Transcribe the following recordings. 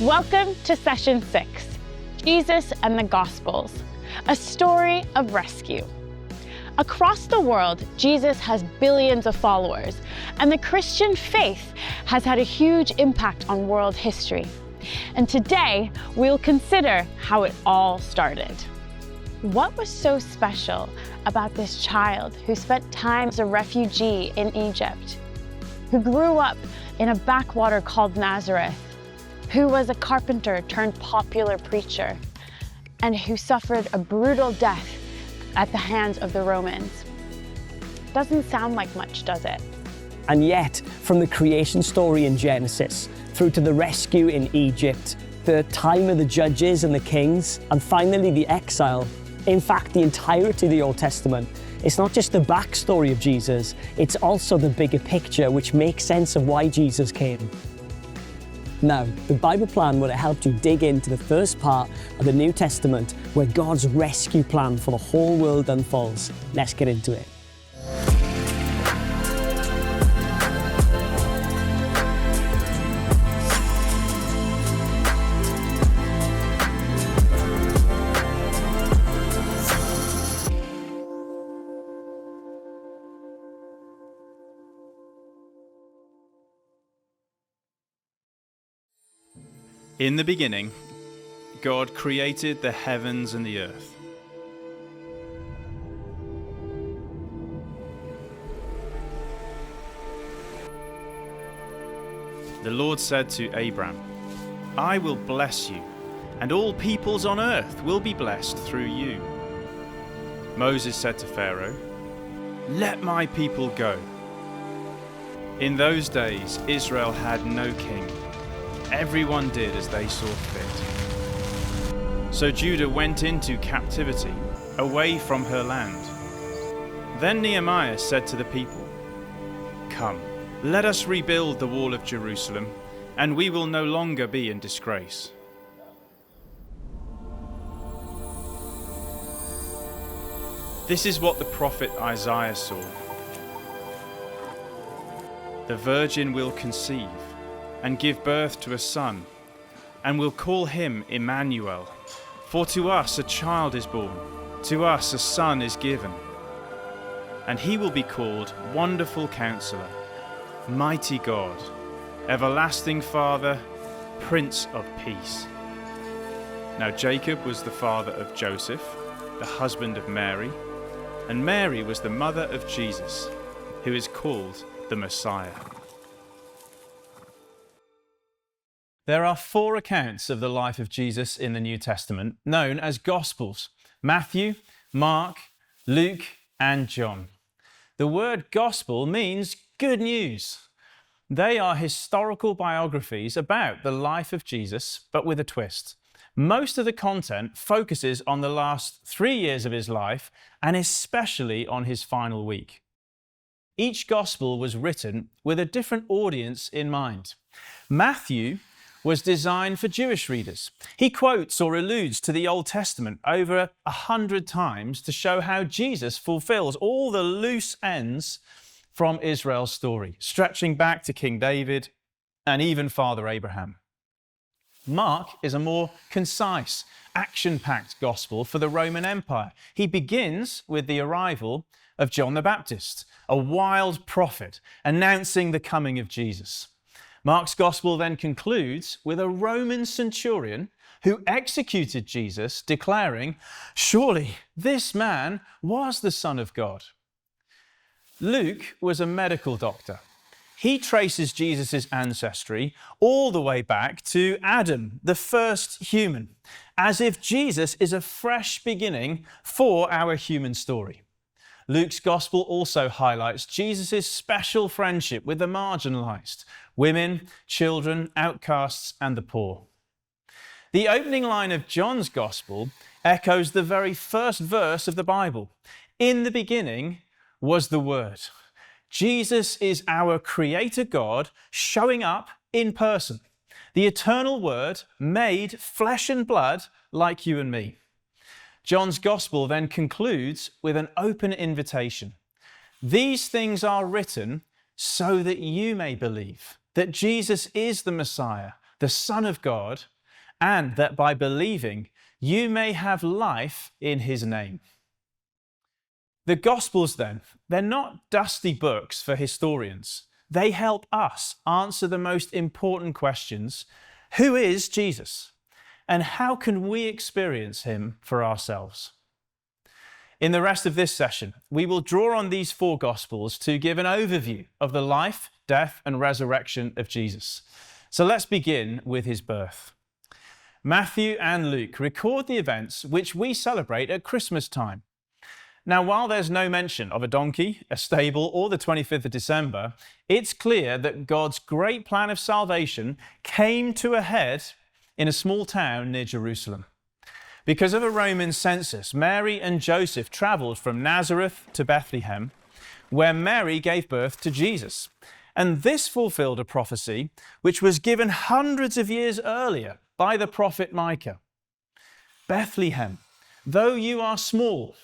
Welcome to Session 6, Jesus and the Gospels, a story of rescue. Across the world, Jesus has billions of followers, and the Christian faith has had a huge impact on world history. And today, we'll consider how it all started. What was so special about this child who spent time as a refugee in Egypt, who grew up in a backwater called Nazareth, who was a carpenter turned popular preacher, and who suffered a brutal death at the hands of the Romans? Doesn't sound like much, does it? And yet, from the creation story in Genesis, through to the rescue in Egypt, the time of the judges and the kings, and finally the exile, in fact, the entirety of the Old Testament, it's not just the backstory of Jesus, it's also the bigger picture which makes sense of why Jesus came. Now, the Bible plan would have helped you dig into the first part of the New Testament where God's rescue plan for the whole world unfolds. Let's get into it. In the beginning, God created the heavens and the earth. The Lord said to Abram, "I will bless you, and all peoples on earth will be blessed through you." Moses said to Pharaoh, "Let my people go." In those days, Israel had no king. Everyone did as they saw fit. So Judah went into captivity, away from her land. Then Nehemiah said to the people, "Come, let us rebuild the wall of Jerusalem, and we will no longer be in disgrace." This is what the prophet Isaiah saw. The virgin will conceive and give birth to a son, and will call him Emmanuel. For to us a child is born, to us a son is given. And he will be called Wonderful Counselor, Mighty God, Everlasting Father, Prince of Peace. Now Jacob was the father of Joseph, the husband of Mary, and Mary was the mother of Jesus, who is called the Messiah. There are 4 accounts of the life of Jesus in the New Testament, known as Gospels: Matthew, Mark, Luke, and John. The word gospel means good news. They are historical biographies about the life of Jesus, but with a twist. Most of the content focuses on the last 3 years of his life, and especially on his final week. Each gospel was written with a different audience in mind. Matthew was designed for Jewish readers. He quotes or alludes to the Old Testament over 100 times to show how Jesus fulfills all the loose ends from Israel's story, stretching back to King David and even Father Abraham. Mark is a more concise, action-packed gospel for the Roman Empire. He begins with the arrival of John the Baptist, a wild prophet announcing the coming of Jesus. Mark's gospel then concludes with a Roman centurion who executed Jesus, declaring, "Surely this man was the Son of God." Luke was a medical doctor. He traces Jesus' ancestry all the way back to Adam, the first human, as if Jesus is a fresh beginning for our human story. Luke's gospel also highlights Jesus' special friendship with the marginalized, women, children, outcasts, and the poor. The opening line of John's gospel echoes the very first verse of the Bible. In the beginning was the Word. Jesus is our Creator God showing up in person, the eternal Word made flesh and blood like you and me. John's gospel then concludes with an open invitation. These things are written so that you may believe that Jesus is the Messiah, the Son of God, and that by believing you may have life in his name. The Gospels, then, they're not dusty books for historians. They help us answer the most important questions. Who is Jesus? And how can we experience him for ourselves? In the rest of this session, we will draw on these four Gospels to give an overview of the life, death, and resurrection of Jesus. So let's begin with his birth. Matthew and Luke record the events which we celebrate at Christmas time. Now, while there's no mention of a donkey, a stable, or the 25th of December, it's clear that God's great plan of salvation came to a head in a small town near Jerusalem. Because of a Roman census, Mary and Joseph traveled from Nazareth to Bethlehem, where Mary gave birth to Jesus. And this fulfilled a prophecy which was given hundreds of years earlier by the prophet Micah. Bethlehem, though you are small,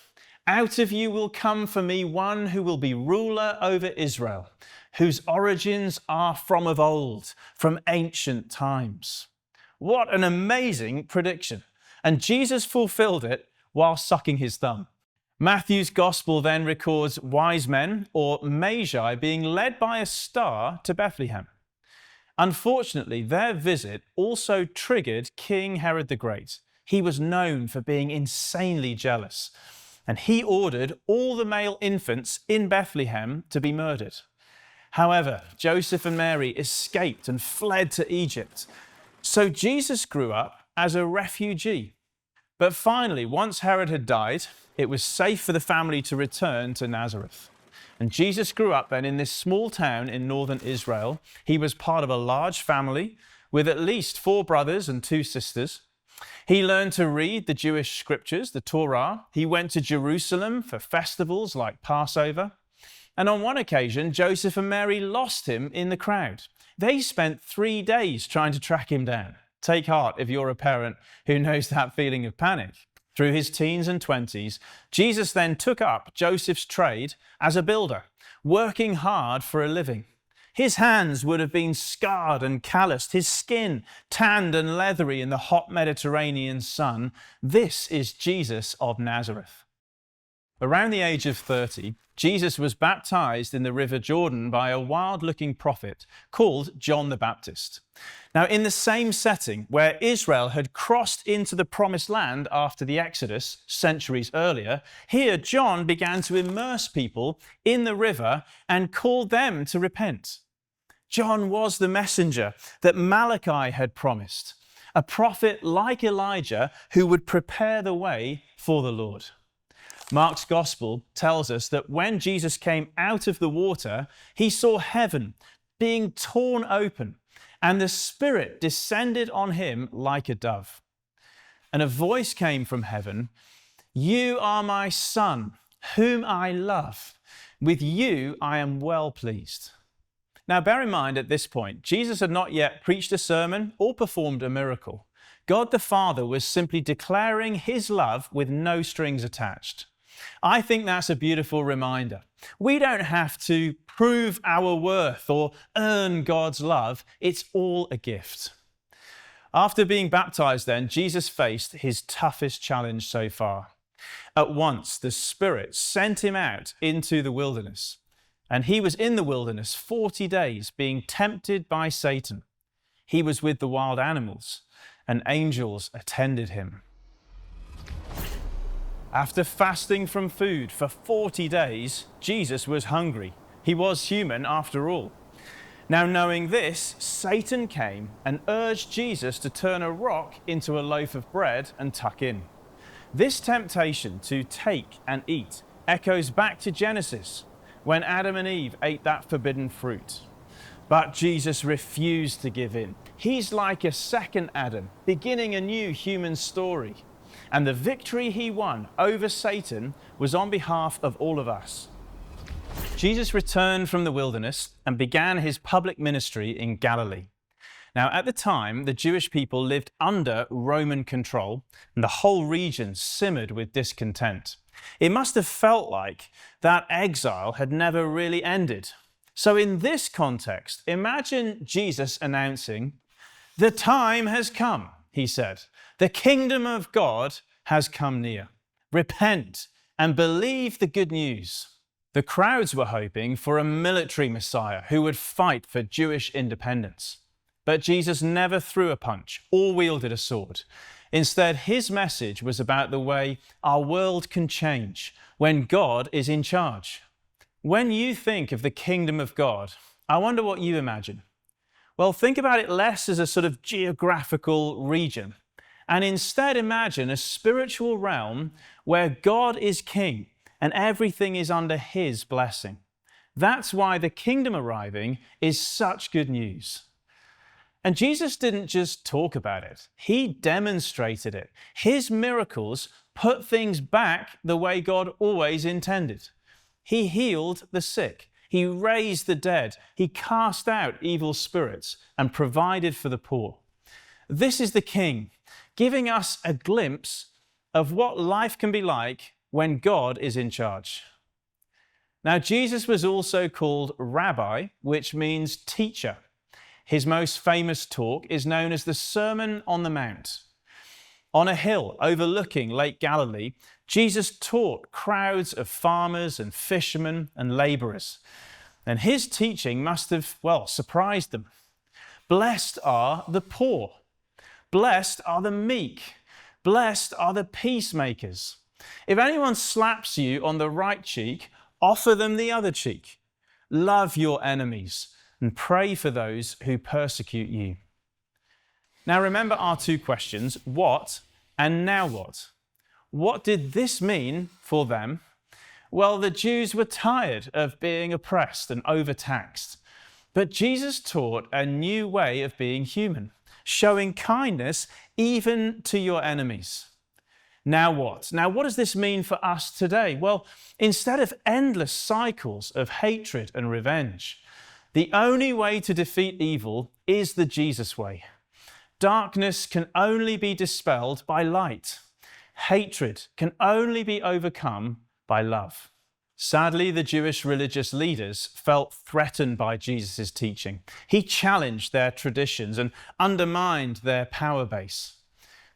out of you will come for me one who will be ruler over Israel, whose origins are from of old, from ancient times. What an amazing prediction. And Jesus fulfilled it while sucking his thumb. Matthew's gospel then records wise men, or magi, being led by a star to Bethlehem. Unfortunately, their visit also triggered King Herod the Great. He was known for being insanely jealous, and he ordered all the male infants in Bethlehem to be murdered. However, Joseph and Mary escaped and fled to Egypt. So Jesus grew up as a refugee. But finally, once Herod had died, it was safe for the family to return to Nazareth. And Jesus grew up then in this small town in northern Israel. He was part of a large family with at least 4 brothers and 2 sisters. He learned to read the Jewish scriptures, the Torah. He went to Jerusalem for festivals like Passover. And on one occasion, Joseph and Mary lost him in the crowd. They spent 3 days trying to track him down. Take heart if you're a parent who knows that feeling of panic. Through his teens and 20s, Jesus then took up Joseph's trade as a builder, working hard for a living. His hands would have been scarred and calloused, his skin tanned and leathery in the hot Mediterranean sun. This is Jesus of Nazareth. Around the age of 30, Jesus was baptized in the River Jordan by a wild-looking prophet called John the Baptist. Now, in the same setting where Israel had crossed into the Promised Land after the Exodus centuries earlier, here John began to immerse people in the river and called them to repent. John was the messenger that Malachi had promised, a prophet like Elijah who would prepare the way for the Lord. Mark's gospel tells us that when Jesus came out of the water, he saw heaven being torn open, and the Spirit descended on him like a dove. And a voice came from heaven, "You are my Son, whom I love. With you I am well pleased." Now bear in mind at this point, Jesus had not yet preached a sermon or performed a miracle. God the Father was simply declaring his love with no strings attached. I think that's a beautiful reminder. We don't have to prove our worth or earn God's love. It's all a gift. After being baptized then, Jesus faced his toughest challenge so far. At once, the Spirit sent him out into the wilderness. And he was in the wilderness 40 days being tempted by Satan. He was with the wild animals, and angels attended him. After fasting from food for 40 days, Jesus was hungry. He was human after all. Now, knowing this, Satan came and urged Jesus to turn a rock into a loaf of bread and tuck in. This temptation to take and eat echoes back to Genesis, when Adam and Eve ate that forbidden fruit. But Jesus refused to give in. He's like a second Adam, beginning a new human story. And the victory he won over Satan was on behalf of all of us. Jesus returned from the wilderness and began his public ministry in Galilee. Now, at the time, the Jewish people lived under Roman control, and the whole region simmered with discontent. It must have felt like that exile had never really ended. So in this context, imagine Jesus announcing, "The time has come," he said. "The kingdom of God has come near. Repent and believe the good news." The crowds were hoping for a military Messiah who would fight for Jewish independence. But Jesus never threw a punch or wielded a sword. Instead, his message was about the way our world can change when God is in charge. When you think of the kingdom of God, I wonder what you imagine. Well, think about it less as a sort of geographical region, and instead imagine a spiritual realm where God is king and everything is under his blessing. That's why the kingdom arriving is such good news. And Jesus didn't just talk about it, he demonstrated it. His miracles put things back the way God always intended. He healed the sick, he raised the dead, he cast out evil spirits and provided for the poor. This is the King, giving us a glimpse of what life can be like when God is in charge. Now, Jesus was also called Rabbi, which means teacher. His most famous talk is known as the Sermon on the Mount. On a hill overlooking Lake Galilee, Jesus taught crowds of farmers and fishermen and laborers. And his teaching must have, surprised them. Blessed are the poor. Blessed are the meek. Blessed are the peacemakers. If anyone slaps you on the right cheek, offer them the other cheek. Love your enemies and pray for those who persecute you. Now remember our two questions, what and now what? What did this mean for them? Well, the Jews were tired of being oppressed and overtaxed. But Jesus taught a new way of being human, showing kindness even to your enemies. Now what? Now what does this mean for us today? Well, instead of endless cycles of hatred and revenge, the only way to defeat evil is the Jesus way. Darkness can only be dispelled by light. Hatred can only be overcome by love. Sadly, the Jewish religious leaders felt threatened by Jesus' teaching. He challenged their traditions and undermined their power base.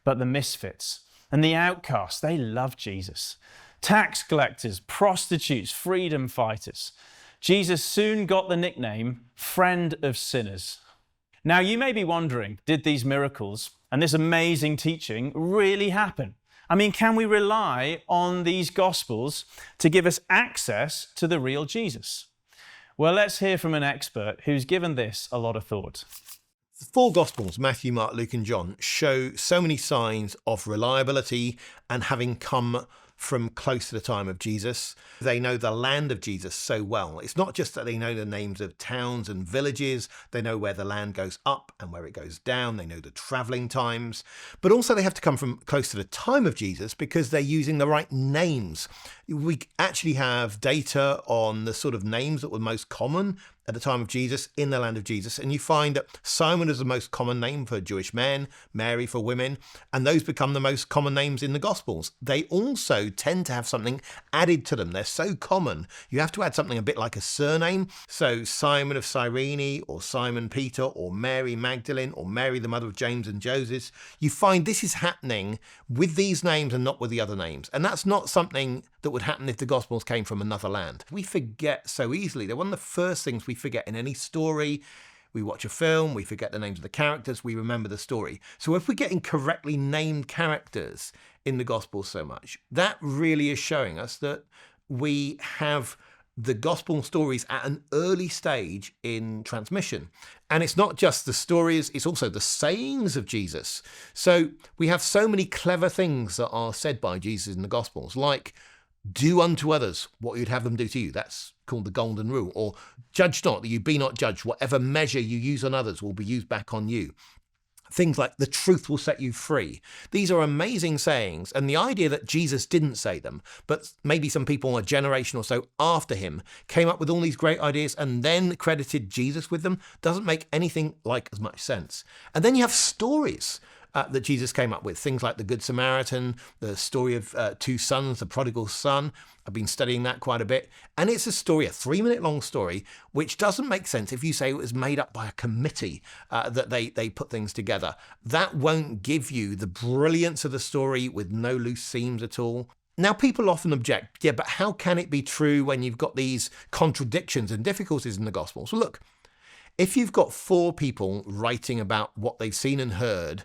But the misfits and the outcasts, they loved Jesus. Tax collectors, prostitutes, freedom fighters. Jesus soon got the nickname Friend of Sinners. Now you may be wondering, did these miracles and this amazing teaching really happen? I mean, can we rely on these Gospels to give us access to the real Jesus? Well, let's hear from an expert who's given this a lot of thought. The four Gospels, Matthew, Mark, Luke and John, show so many signs of reliability and having come from close to the time of Jesus. They know the land of Jesus so well. It's not just that they know the names of towns and villages, they know where the land goes up and where it goes down, they know the travelling times, but also they have to come from close to the time of Jesus because they're using the right names. We actually have data on the sort of names that were most common at the time of Jesus in the land of Jesus. And you find that Simon is the most common name for Jewish men, Mary for women, and those become the most common names in the Gospels. They also tend to have something added to them. They're so common. You have to add something a bit like a surname. So Simon of Cyrene, or Simon Peter, or Mary Magdalene, or Mary the mother of James and Joseph. You find this is happening with these names and not with the other names. And that's not something that would happen if the Gospels came from another land. We forget so easily. They're one of the first things we forget in any story. We watch a film, we forget the names of the characters, we remember the story. So if we're getting correctly named characters in the Gospels so much, that really is showing us that we have the Gospel stories at an early stage in transmission. And it's not just the stories, it's also the sayings of Jesus. So we have so many clever things that are said by Jesus in the Gospels, like do unto others what you'd have them do to you. That's called the golden rule. Or judge not, that you be not judged. Whatever measure you use on others will be used back on you. Things like the truth will set you free. These are amazing sayings. And the idea that Jesus didn't say them, but maybe some people a generation or so after him came up with all these great ideas and then credited Jesus with them, doesn't make anything like as much sense. And then you have stories that Jesus came up with. Things like the Good Samaritan, the story of two sons, the prodigal son. I've been studying that quite a bit. And it's a story, a 3-minute long story, which doesn't make sense if you say it was made up by a committee that they put things together. That won't give you the brilliance of the story with no loose seams at all. Now, people often object, yeah, but how can it be true when you've got these contradictions and difficulties in the Gospels? Well, look, if you've got 4 people writing about what they've seen and heard,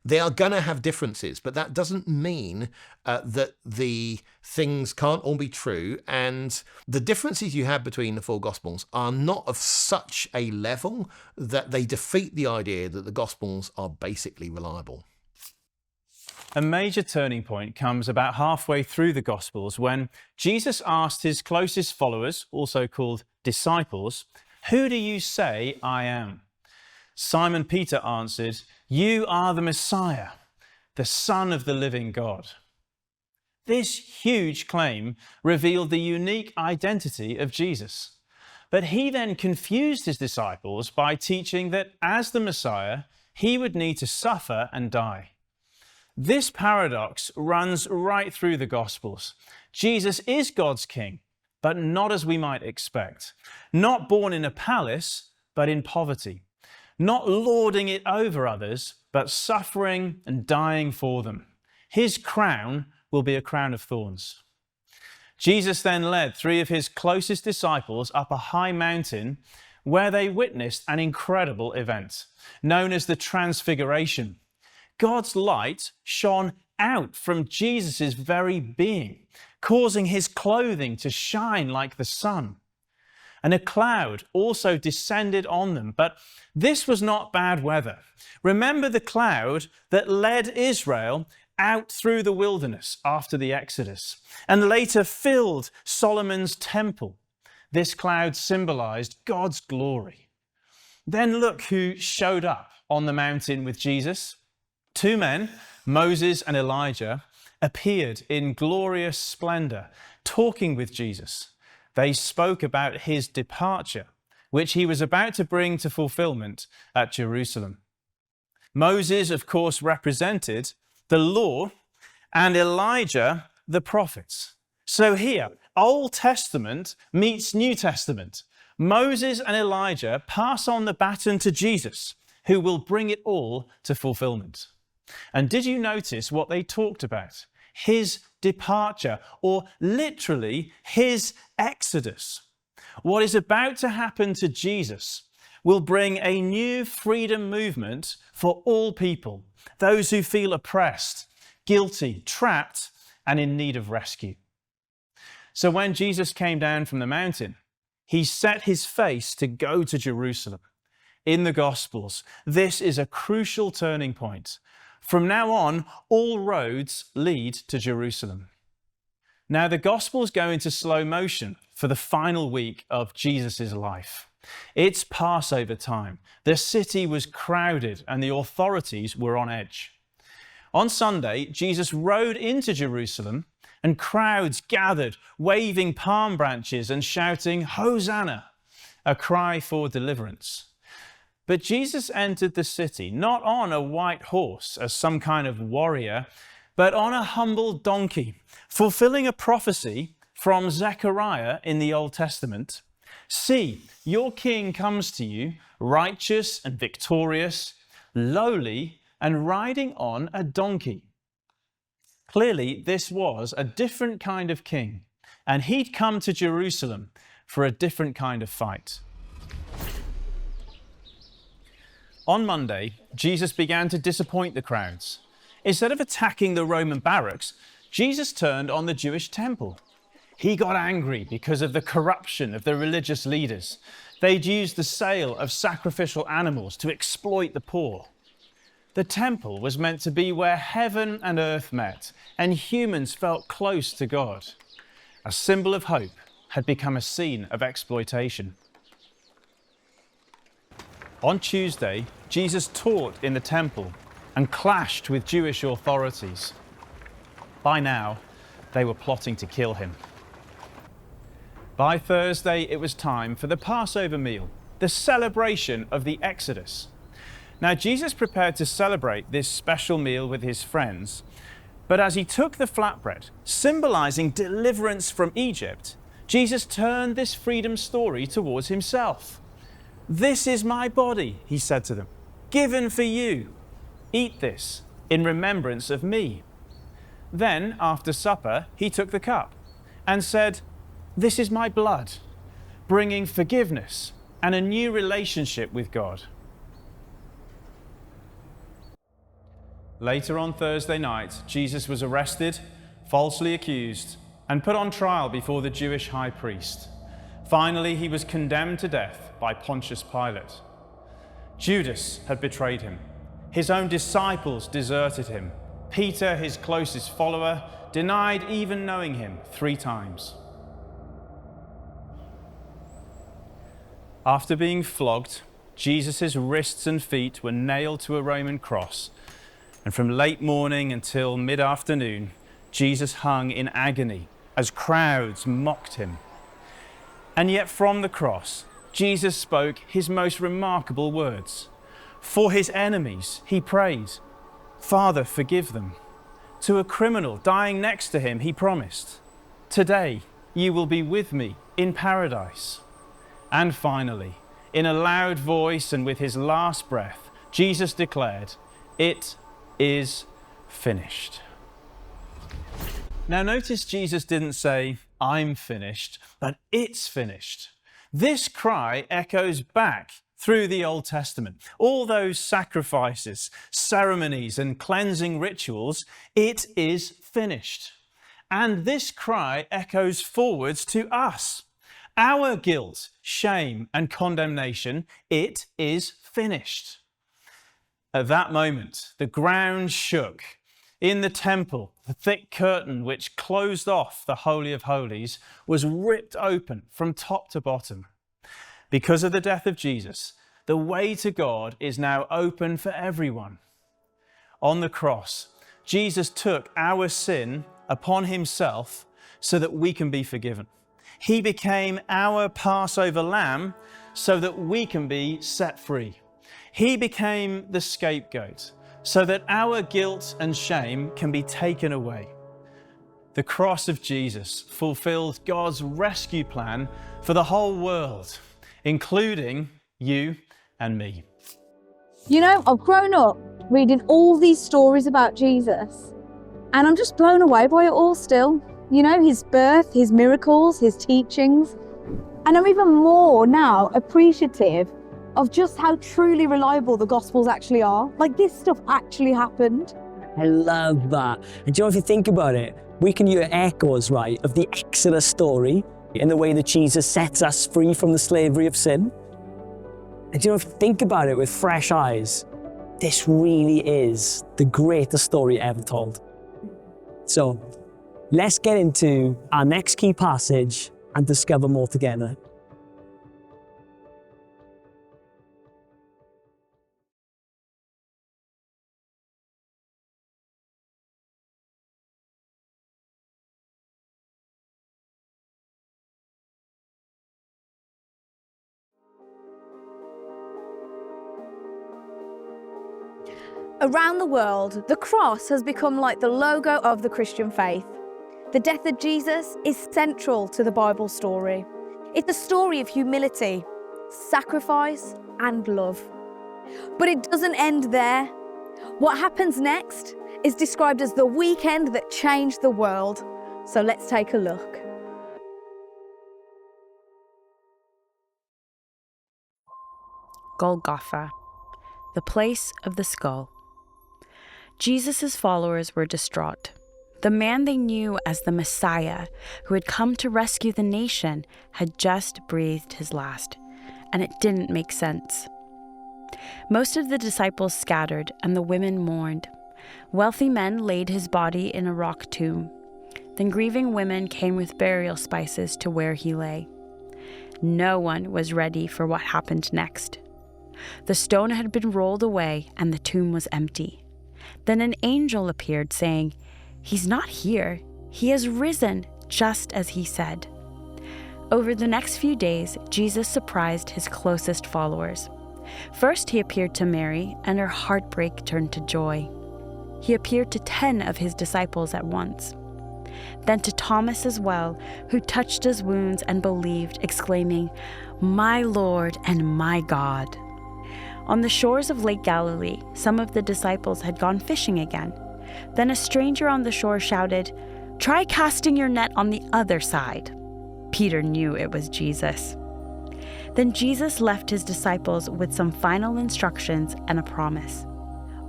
they are going to have differences, but that doesn't mean that the things can't all be true. And the differences you have between the 4 Gospels are not of such a level that they defeat the idea that the Gospels are basically reliable. A major turning point comes about halfway through the Gospels when Jesus asked his closest followers, also called disciples, "Who do you say I am?" Simon Peter answered, "You are the Messiah, the Son of the living God." This huge claim revealed the unique identity of Jesus. But he then confused his disciples by teaching that as the Messiah, he would need to suffer and die. This paradox runs right through the Gospels. Jesus is God's king, but not as we might expect. Not born in a palace, but in poverty. Not lording it over others, but suffering and dying for them. His crown will be a crown of thorns. Jesus then led 3 of his closest disciples up a high mountain where they witnessed an incredible event known as the Transfiguration. God's light shone out from Jesus' very being, causing his clothing to shine like the sun. And a cloud also descended on them. But this was not bad weather. Remember the cloud that led Israel out through the wilderness after the Exodus and later filled Solomon's temple. This cloud symbolized God's glory. Then look who showed up on the mountain with Jesus. 2 men, Moses and Elijah, appeared in glorious splendor, talking with Jesus. They spoke about his departure, which he was about to bring to fulfillment at Jerusalem. Moses, of course, represented the law, and Elijah, the prophets. So here, Old Testament meets New Testament. Moses and Elijah pass on the baton to Jesus, who will bring it all to fulfillment. And did you notice what they talked about? His departure, or literally his exodus. What is about to happen to Jesus will bring a new freedom movement for all people, those who feel oppressed, guilty, trapped, and in need of rescue. So when Jesus came down from the mountain, he set his face to go to Jerusalem. In the Gospels, this is a crucial turning point. From now on, all roads lead to Jerusalem. Now, the Gospels go into slow motion for the final week of Jesus' life. It's Passover time. The city was crowded and the authorities were on edge. On Sunday, Jesus rode into Jerusalem and crowds gathered, waving palm branches and shouting, "Hosanna," a cry for deliverance. But Jesus entered the city not on a white horse as some kind of warrior, but on a humble donkey, fulfilling a prophecy from Zechariah in the Old Testament. "See, your king comes to you, righteous and victorious, lowly and riding on a donkey." Clearly, this was a different kind of king, and he'd come to Jerusalem for a different kind of fight. On Monday, Jesus began to disappoint the crowds. Instead of attacking the Roman barracks, Jesus turned on the Jewish temple. He got angry because of the corruption of the religious leaders. They'd used the sale of sacrificial animals to exploit the poor. The temple was meant to be where heaven and earth met, and humans felt close to God. A symbol of hope had become a scene of exploitation. On Tuesday, Jesus taught in the temple and clashed with Jewish authorities. By now, they were plotting to kill him. By Thursday, it was time for the Passover meal, the celebration of the Exodus. Now, Jesus prepared to celebrate this special meal with his friends, but as he took the flatbread, symbolizing deliverance from Egypt, Jesus turned this freedom story towards himself. "This is my body," he said to them, "given for you. Eat this in remembrance of me." Then, after supper, he took the cup and said, "This is my blood, bringing forgiveness and a new relationship with God." Later on Thursday night, Jesus was arrested, falsely accused, and put on trial before the Jewish high priest. Finally, he was condemned to death by Pontius Pilate. Judas had betrayed him. His own disciples deserted him. Peter, his closest follower, denied even knowing him 3 times. After being flogged, Jesus' wrists and feet were nailed to a Roman cross, and from late morning until mid-afternoon, Jesus hung in agony as crowds mocked him. And yet from the cross, Jesus spoke his most remarkable words. For his enemies, he prayed, "Father, forgive them." To a criminal dying next to him, he promised, "Today you will be with me in paradise." And finally, in a loud voice and with his last breath, Jesus declared, "It is finished." Now notice Jesus didn't say, "I'm finished," but "it's finished." This cry echoes back through the Old Testament. All those sacrifices, ceremonies, and cleansing rituals, it is finished. And this cry echoes forwards to us. Our guilt, shame, and condemnation, it is finished. At that moment, the ground shook. In the temple, the thick curtain which closed off the Holy of Holies was ripped open from top to bottom. Because of the death of Jesus, the way to God is now open for everyone. On the cross, Jesus took our sin upon himself so that we can be forgiven. He became our Passover lamb so that we can be set free. He became the scapegoat so that our guilt and shame can be taken away. The cross of Jesus fulfilled God's rescue plan for the whole world, including you and me. You know, I've grown up reading all these stories about Jesus, and I'm just blown away by it all still. You know, his birth, his miracles, his teachings. And I'm even more now appreciative of just how truly reliable the Gospels actually are. Like, this stuff actually happened. I love that. And do you know, if you think about it, we can hear echoes, right, of the Exodus story in the way that Jesus sets us free from the slavery of sin. And do you know, if you think about it with fresh eyes, this really is the greatest story ever told. So let's get into our next key passage and discover more together. Around the world, the cross has become like the logo of the Christian faith. The death of Jesus is central to the Bible story. It's a story of humility, sacrifice, and love. But it doesn't end there. What happens next is described as the weekend that changed the world. So let's take a look. Golgotha, the place of the skull. Jesus' followers were distraught. The man they knew as the Messiah, who had come to rescue the nation, had just breathed his last, and it didn't make sense. Most of the disciples scattered, and the women mourned. Wealthy men laid his body in a rock tomb. Then grieving women came with burial spices to where he lay. No one was ready for what happened next. The stone had been rolled away, and the tomb was empty. Then an angel appeared, saying, "He's not here. He has risen, just as he said." Over the next few days, Jesus surprised his closest followers. First, he appeared to Mary, and her heartbreak turned to joy. He appeared to 10 of his disciples at once. Then to Thomas as well, who touched his wounds and believed, exclaiming, "My Lord and my God." On the shores of Lake Galilee, some of the disciples had gone fishing again. Then a stranger on the shore shouted, "Try casting your net on the other side." Peter knew it was Jesus. Then Jesus left his disciples with some final instructions and a promise.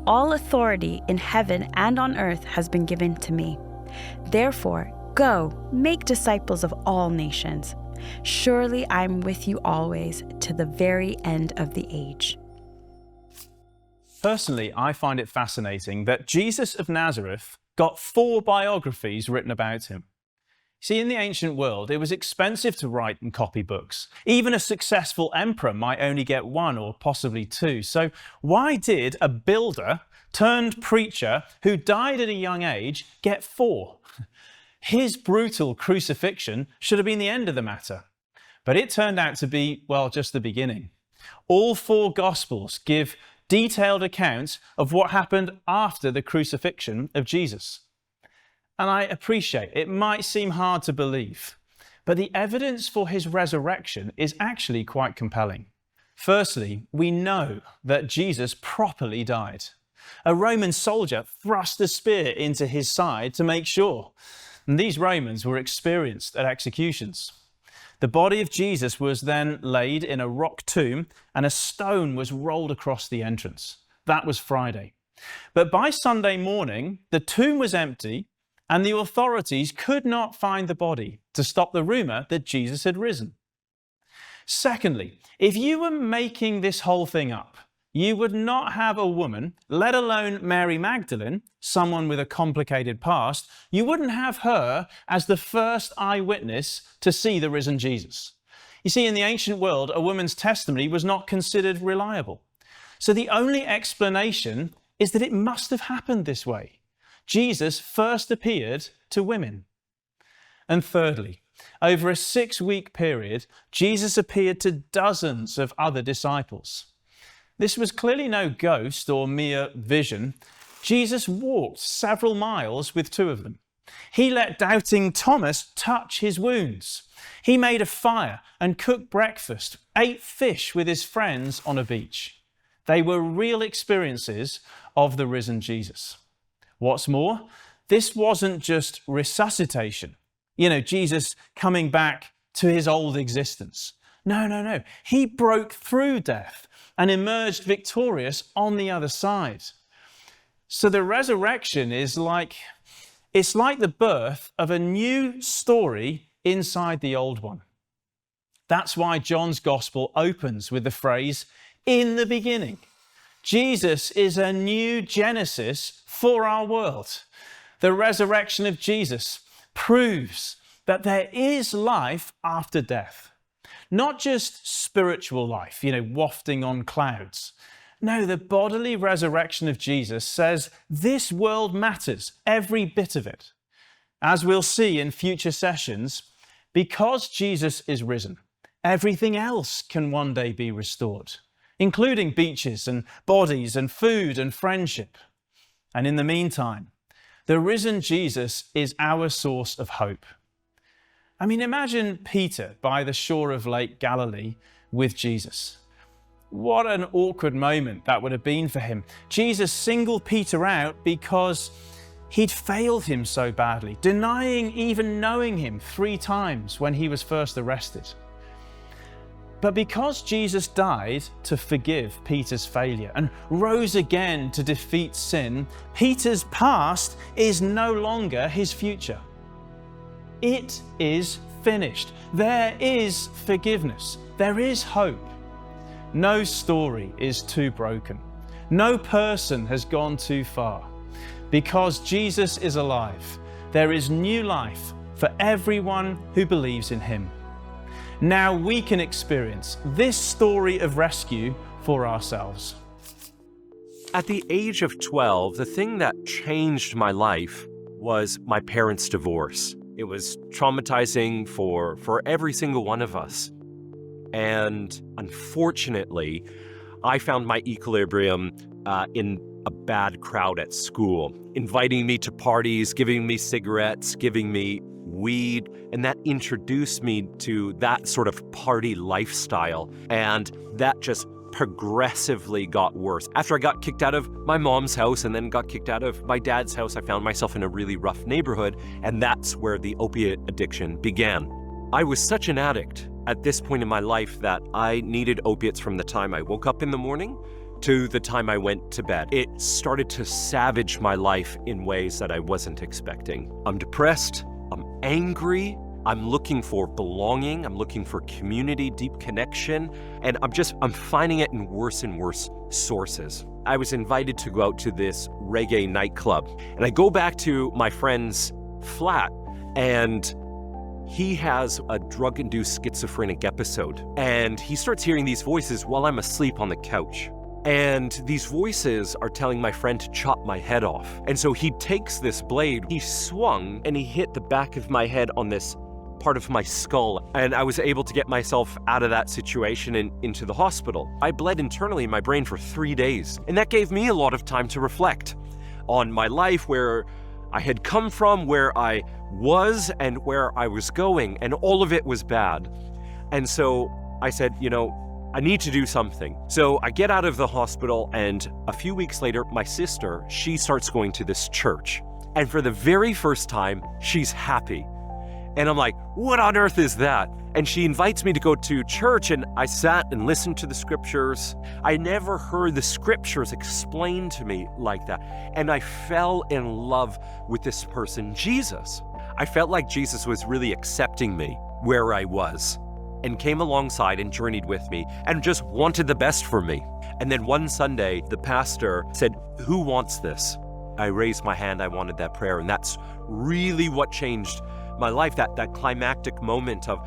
"All authority in heaven and on earth has been given to me. Therefore, go, make disciples of all nations. Surely I'm with you always to the very end of the age." Personally, I find it fascinating that Jesus of Nazareth got 4 biographies written about him. See, in the ancient world, it was expensive to write and copy books. Even a successful emperor might only get 1 or possibly 2. So why did a builder turned preacher who died at a young age get 4? His brutal crucifixion should have been the end of the matter. But it turned out to be, well, just the beginning. All 4 Gospels give detailed accounts of what happened after the crucifixion of Jesus. And I appreciate it might seem hard to believe, but the evidence for his resurrection is actually quite compelling. Firstly, we know that Jesus properly died. A Roman soldier thrust a spear into his side to make sure. And these Romans were experienced at executions. The body of Jesus was then laid in a rock tomb, and a stone was rolled across the entrance. That was Friday. But by Sunday morning, the tomb was empty, and the authorities could not find the body to stop the rumor that Jesus had risen. Secondly, if you were making this whole thing up, you would not have a woman, let alone Mary Magdalene, someone with a complicated past, you wouldn't have her as the first eyewitness to see the risen Jesus. You see, in the ancient world, a woman's testimony was not considered reliable. So the only explanation is that it must have happened this way. Jesus first appeared to women. And thirdly, over a 6-week period, Jesus appeared to dozens of other disciples. This was clearly no ghost or mere vision. Jesus walked several miles with 2 of them. He let doubting Thomas touch his wounds. He made a fire and cooked breakfast, ate fish with his friends on a beach. They were real experiences of the risen Jesus. What's more, this wasn't just resuscitation. Jesus coming back to his old existence. No. He broke through death and emerged victorious on the other side. So the resurrection is like the birth of a new story inside the old one. That's why John's gospel opens with the phrase, "In the beginning." Jesus is a new Genesis for our world. The resurrection of Jesus proves that there is life after death. Not just spiritual life, wafting on clouds. No, the bodily resurrection of Jesus says this world matters, every bit of it. As we'll see in future sessions, because Jesus is risen, everything else can one day be restored, including beaches and bodies and food and friendship. And in the meantime, the risen Jesus is our source of hope. Imagine Peter by the shore of Lake Galilee with Jesus. What an awkward moment that would have been for him. Jesus singled Peter out because he'd failed him so badly, denying even knowing him 3 times when he was first arrested. But because Jesus died to forgive Peter's failure and rose again to defeat sin, Peter's past is no longer his future. It is finished. There is forgiveness. There is hope. No story is too broken. No person has gone too far. Because Jesus is alive, there is new life for everyone who believes in him. Now we can experience this story of rescue for ourselves. At the age of 12, the thing that changed my life was my parents' divorce. It was traumatizing for every single one of us. And unfortunately, I found my equilibrium in a bad crowd at school, inviting me to parties, giving me cigarettes, giving me weed, and that introduced me to that sort of party lifestyle. And that just progressively got worse. After I got kicked out of my mom's house and then got kicked out of my dad's house, I found myself in a really rough neighborhood, and that's where the opiate addiction began. I was such an addict at this point in my life that I needed opiates from the time I woke up in the morning to the time I went to bed. It started to savage my life in ways that I wasn't expecting. I'm depressed, I'm angry, I'm looking for belonging, I'm looking for community, deep connection, and I'm finding it in worse and worse sources. I was invited to go out to this reggae nightclub, and I go back to my friend's flat, and he has a drug-induced schizophrenic episode, and he starts hearing these voices while I'm asleep on the couch. And these voices are telling my friend to chop my head off. And so he takes this blade, he swung, and he hit the back of my head on this part of my skull. And I was able to get myself out of that situation and into the hospital. I bled internally in my brain for 3 days. And that gave me a lot of time to reflect on my life, where I had come from, where I was, and where I was going. And all of it was bad. And so I said, I need to do something. So I get out of the hospital, and a few weeks later, my sister, she starts going to this church. And for the very first time, she's happy. And I'm like, what on earth is that? And she invites me to go to church, and I sat and listened to the scriptures. I never heard the scriptures explained to me like that. And I fell in love with this person, Jesus. I felt like Jesus was really accepting me where I was, and came alongside and journeyed with me and just wanted the best for me. And then one Sunday, the pastor said, who wants this? I raised my hand, I wanted that prayer. And that's really what changed my life, that climactic moment of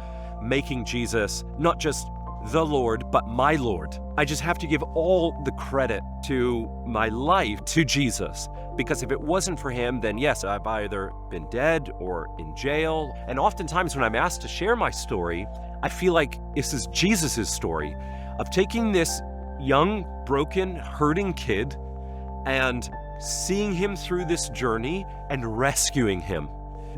making Jesus not just the Lord, but my Lord. I just have to give all the credit to my life to Jesus, because if it wasn't for him, then yes, I've either been dead or in jail. And oftentimes when I'm asked to share my story, I feel like this is Jesus' story of taking this young, broken, hurting kid and seeing him through this journey and rescuing him.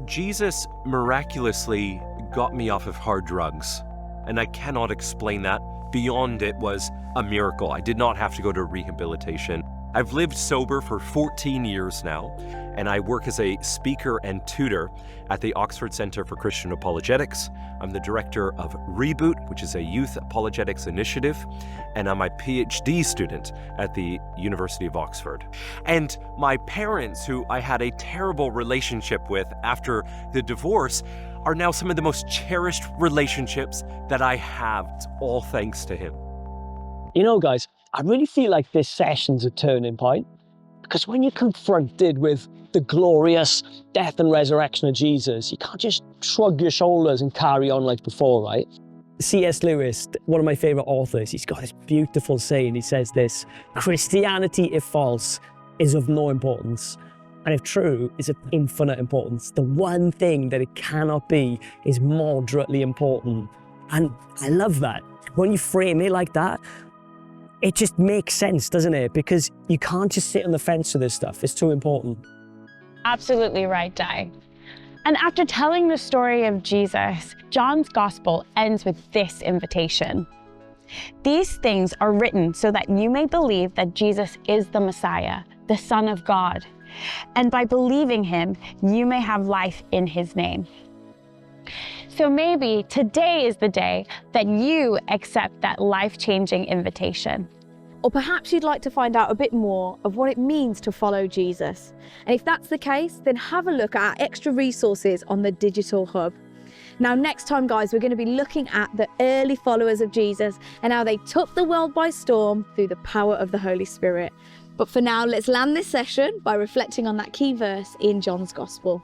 Jesus miraculously got me off of hard drugs, and I cannot explain that. Beyond it was a miracle. I did not have to go to rehabilitation. I've lived sober for 14 years now, and I work as a speaker and tutor at the Oxford Centre for Christian Apologetics. I'm the director of Reboot, which is a youth apologetics initiative, and I'm a PhD student at the University of Oxford. And my parents, who I had a terrible relationship with after the divorce, are now some of the most cherished relationships that I have. It's all thanks to him. Guys, I really feel like this session's a turning point, because when you're confronted with the glorious death and resurrection of Jesus, you can't just shrug your shoulders and carry on like before, right? C.S. Lewis, one of my favorite authors, he's got this beautiful saying. He says this: Christianity, if false, is of no importance, and if true, is of infinite importance. The one thing that it cannot be is moderately important. And I love that. When you frame it like that, it just makes sense, doesn't it? Because you can't just sit on the fence with this stuff. It's too important. Absolutely right, Di. And after telling the story of Jesus, John's gospel ends with this invitation. These things are written so that you may believe that Jesus is the Messiah, the Son of God. And by believing him, you may have life in his name. So maybe today is the day that you accept that life-changing invitation. Or perhaps you'd like to find out a bit more of what it means to follow Jesus. And if that's the case, then have a look at our extra resources on the Digital Hub. Now, next time, guys, we're going to be looking at the early followers of Jesus and how they took the world by storm through the power of the Holy Spirit. But for now, let's land this session by reflecting on that key verse in John's Gospel.